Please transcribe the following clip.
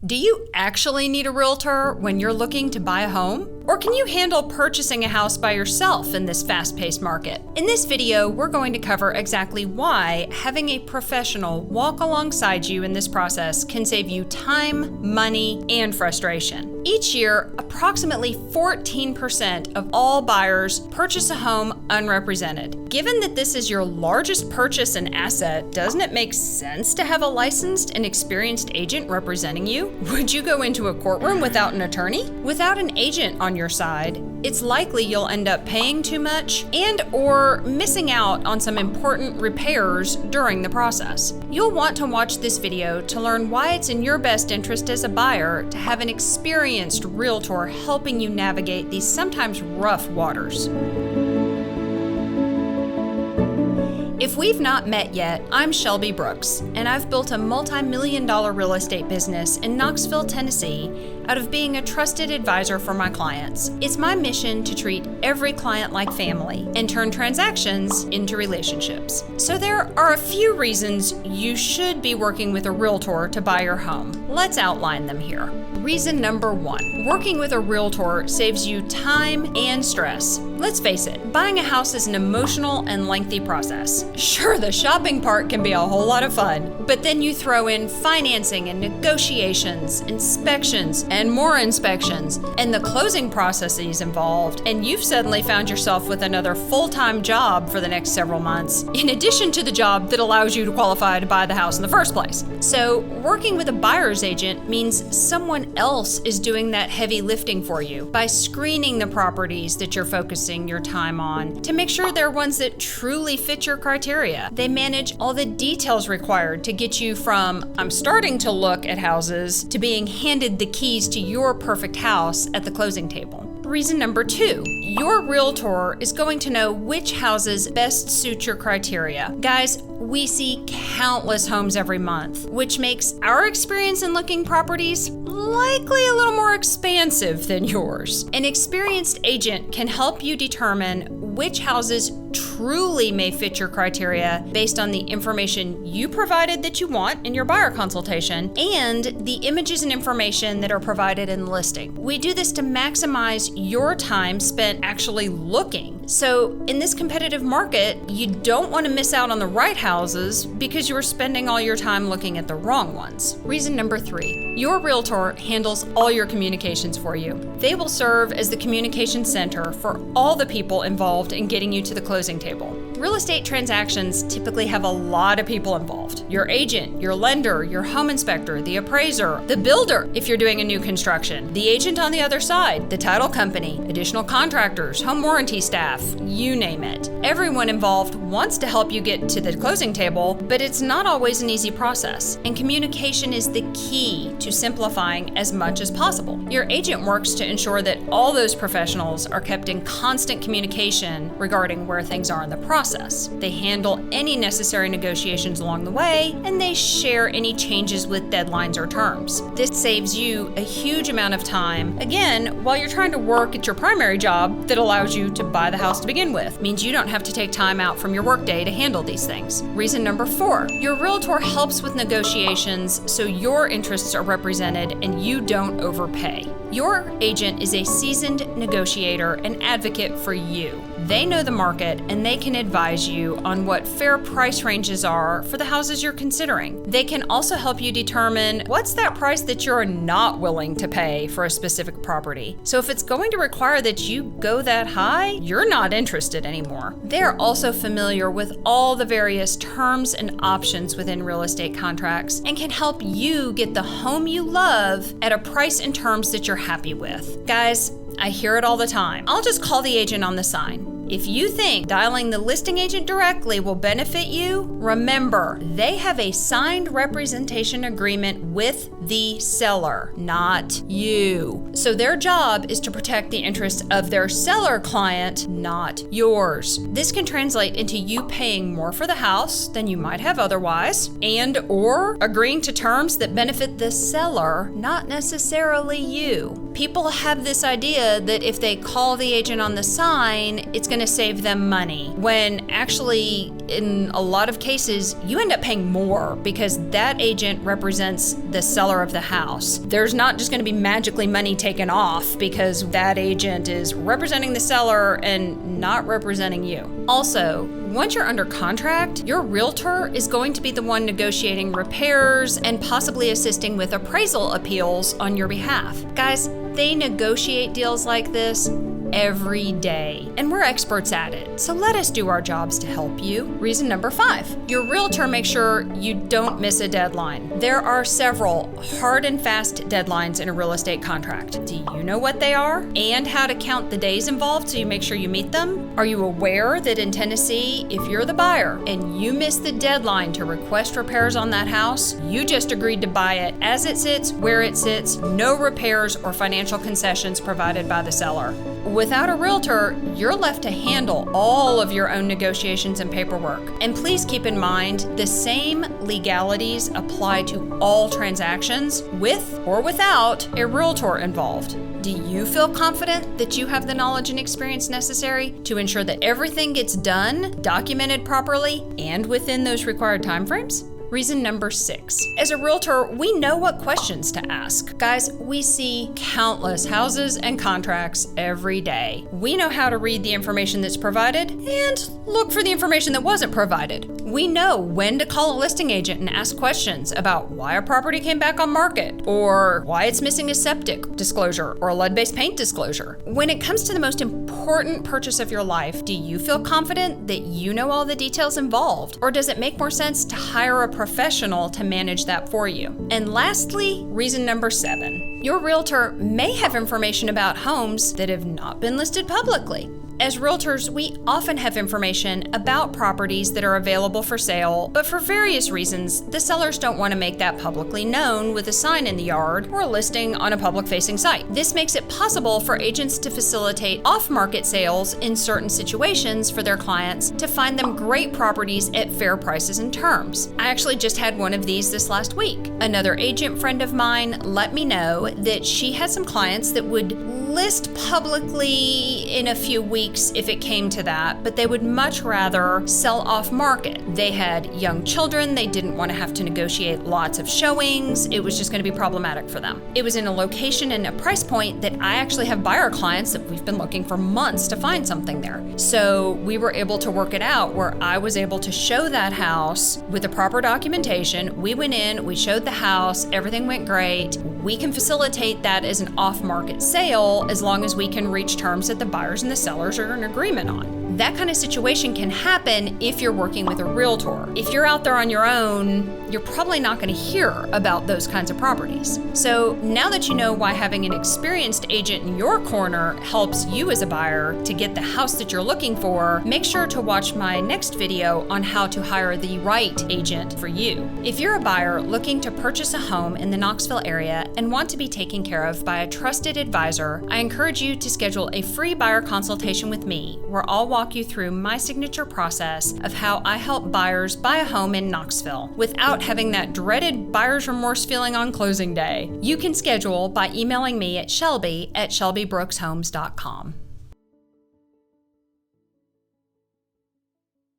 Do you actually need a realtor when you're looking to buy a home? Or can you handle purchasing a house by yourself in this fast-paced market? In this video, we're going to cover exactly why having a professional walk alongside you in this process can save you time, money, and frustration. Each year, approximately 14% of all buyers purchase a home unrepresented. Given that this is your largest purchase and asset, doesn't it make sense to have a licensed and experienced agent representing you? Would you go into a courtroom without an attorney? Without an agent on your side, it's likely you'll end up paying too much and/or missing out on some important repairs during the process. You'll want to watch this video to learn why it's in your best interest as a buyer to have an experienced realtor helping you navigate these sometimes rough waters. If we've not met yet, I'm Shelby Brooks, and I've built a multi-million-dollar real estate business in Knoxville, Tennessee, out of being a trusted advisor for my clients. It's my mission to treat every client like family and turn transactions into relationships. So there are a few reasons you should be working with a realtor to buy your home. Let's outline them here. Reason number 1, working with a realtor saves you time and stress. Let's face it, buying a house is an emotional and lengthy process. Sure, the shopping part can be a whole lot of fun, but then you throw in financing and negotiations, inspections, and more inspections, and the closing processes involved, and you've suddenly found yourself with another full-time job for the next several months, in addition to the job that allows you to qualify to buy the house in the first place. So, working with a buyer's agent means someone else is doing that heavy lifting for you by screening the properties that you're focusing your time on to make sure they're ones that truly fit your criteria. They manage all the details required to get you from I'm starting to look at houses to being handed the keys to your perfect house at the closing table. Reason number 2, your realtor is going to know which houses best suit your criteria. Guys, we see countless homes every month, which makes our experience in looking properties likely a little more expansive than yours. An experienced agent can help you determine which houses truly may fit your criteria based on the information you provided that you want in your buyer consultation and the images and information that are provided in the listing. We do this to maximize your time spent actually looking. So in this competitive market, you don't want to miss out on the right houses because you are spending all your time looking at the wrong ones. Reason number 3, your realtor handles all your communications for you. They will serve as the communication center for all the people involved in getting you to the closing table. Real estate transactions typically have a lot of people involved. Your agent, your lender, your home inspector, the appraiser, the builder if you're doing a new construction, the agent on the other side, the title company, additional contractors, home warranty staff, you name it. Everyone involved wants to help you get to the closing table, but it's not always an easy process, and communication is the key to simplifying as much as possible. Your agent works to ensure that all those professionals are kept in constant communication regarding where things are in the process. They handle any necessary negotiations along the way, and they share any changes with deadlines or terms. This saves you a huge amount of time, again, while you're trying to work at your primary job that allows you to buy the house to begin with. Means you don't have to take time out from your workday to handle these things. Reason number 4, your realtor helps with negotiations so your interests are represented and you don't overpay. Your agent is a seasoned negotiator and advocate for you. They know the market and they can advise you on what fair price ranges are for the houses you're considering. They can also help you determine what's that price that you're not willing to pay for a specific property. So if it's going to require that you go that high, you're not interested anymore. They're also familiar with all the various terms and options within real estate contracts and can help you get the home you love at a price and terms that you're happy with. Guys, I hear it all the time. I'll just call the agent on the sign. If you think dialing the listing agent directly will benefit you, remember, they have a signed representation agreement with the seller, not you. So their job is to protect the interests of their seller client, not yours. This can translate into you paying more for the house than you might have otherwise, and/or agreeing to terms that benefit the seller, not necessarily you. People have this idea that if they call the agent on the sign, it's going to save them money, when actually, in a lot of cases, you end up paying more because that agent represents the seller of the house. There's not just going to be magically money taken off because that agent is representing the seller and not representing you. Also, once you're under contract, your realtor is going to be the one negotiating repairs and possibly assisting with appraisal appeals on your behalf. Guys, they negotiate deals like this every day, and we're experts at it, so let us do our jobs to help you. Reason number 5, your realtor makes sure you don't miss a deadline. There are several hard and fast deadlines in a real estate contract. Do you know what they are and how to count the days involved so you make sure you meet them? Are you aware that in Tennessee, if you're the buyer and you miss the deadline to request repairs on that house, you just agreed to buy it as it sits, where it sits, no repairs or financial concessions provided by the seller. Without a realtor, you're left to handle all of your own negotiations and paperwork. And please keep in mind, the same legalities apply to all transactions with or without a realtor involved. Do you feel confident that you have the knowledge and experience necessary to ensure that everything gets done, documented properly, and within those required timeframes? Reason number 6. As a realtor, we know what questions to ask. Guys, we see countless houses and contracts every day. We know how to read the information that's provided and look for the information that wasn't provided. We know when to call a listing agent and ask questions about why a property came back on market, or why it's missing a septic disclosure or a lead-based paint disclosure. When it comes to the most important purchase of your life, do you feel confident that you know all the details involved, or does it make more sense to hire a professional to manage that for you? And lastly, reason number 7. Your realtor may have information about homes that have not been listed publicly. As realtors, we often have information about properties that are available for sale, but for various reasons, the sellers don't want to make that publicly known with a sign in the yard or a listing on a public-facing site. This makes it possible for agents to facilitate off-market sales in certain situations for their clients to find them great properties at fair prices and terms. I actually just had one of these this last week. Another agent friend of mine let me know that she had some clients that would list publicly in a few weeks if it came to that, but they would much rather sell off market. They had young children, they didn't want to have to negotiate lots of showings, it was just going to be problematic for them. It was in a location and a price point that I actually have buyer clients that we've been looking for months to find something there. So we were able to work it out where I was able to show that house with the proper documentation. We went in, we showed the house, everything went great. We can facilitate that as an off-market sale as long as we can reach terms that the buyers and the sellers are in agreement on. That kind of situation can happen if you're working with a realtor. If you're out there on your own, you're probably not going to hear about those kinds of properties. So now that you know why having an experienced agent in your corner helps you as a buyer to get the house that you're looking for, make sure to watch my next video on how to hire the right agent for you. If you're a buyer looking to purchase a home in the Knoxville area and want to be taken care of by a trusted advisor, I encourage you to schedule a free buyer consultation with me, where I'll walk you through my signature process of how I help buyers buy a home in Knoxville without having that dreaded buyer's remorse feeling on closing day. You can schedule by emailing me at Shelby@shelbybrookshomes.com.